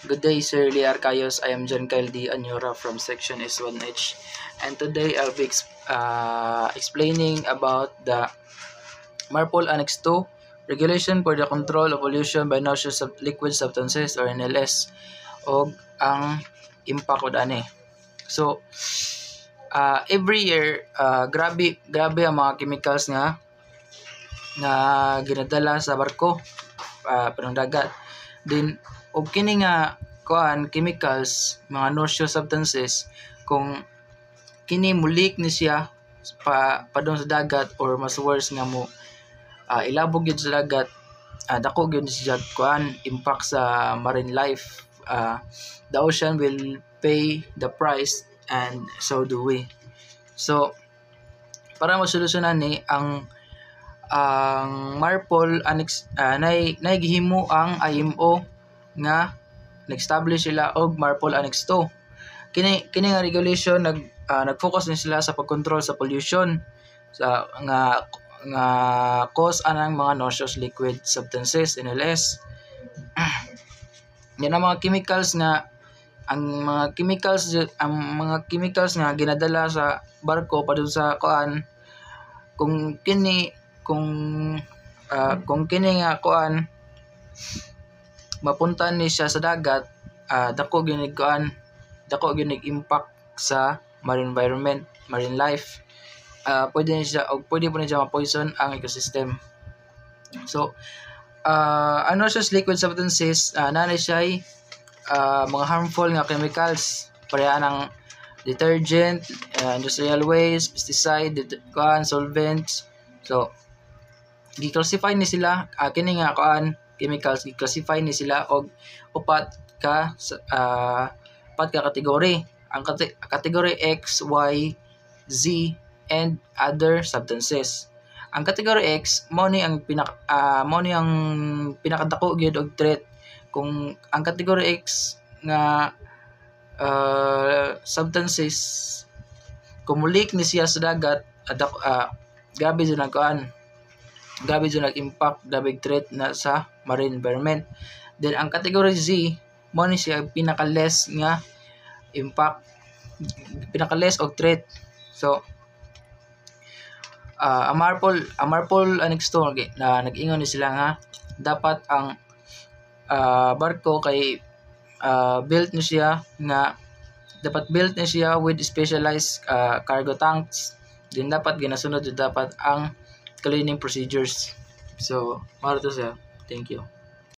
Good day, Sir Lee Arcayos. I am John Kyle D. Anyora from Section S1H. And today I'll be explaining about the MARPOL Annex 2, Regulation for the Control of Pollution by Noxious Liquid Substances or NLS, o ang impact od ani. So, every year, grabe ang mga chemicals nga ginadala sa barko, panong dagat. Then, og kini nga chemicals, mga noxious substances, kung kini mulik ni siya padung sa dagat or mas worse nga mo ilabog yun sa dagat, dako gyud siya impact sa marine life. The ocean will pay the price and so do we. So para masolusyonan ni ang MARPOL Annex, naigihimo ang IMO nga nag-establish sila og MARPOL Annex 2. Kini nga regulation nag-focus din sila sa pagkontrol sa pollution sa nga cause anang mga noxious liquid substances, NLS. Yan ang mga chemicals nga nga ginadala sa barko padung sa kung kini nga mapunta ni siya sa dagat, dako gyud impact sa marine environment, marine life. Pwede po niya ma-poison ang ecosystem. So, noxious liquid substances, nanay siya mga harmful nga chemicals, pareha ng detergent, industrial waste, pesticide, solvents. So, gi-classify ni sila kini nga chemicals, gi-classify ni sila og upat ka kategory. Ang category X, Y, Z, and other substances. Ang category X mao ni ang pinakadako gyud og threat. Kung ang category X nga substances kumulik ni siya sa dagat, grabe jud nag-impact, grabe threat na sa marine environment. Then ang category Z mo ni siya pinaka-less nga impact, pinaka-less og threat. So ang MARPOL Annex 2 nag-ingon ni sila nga dapat ang barko kay built ni siya with specialized cargo tanks. Din dapat ginasunod dapat ang cleaning procedures. So, maro to siya. Thank you.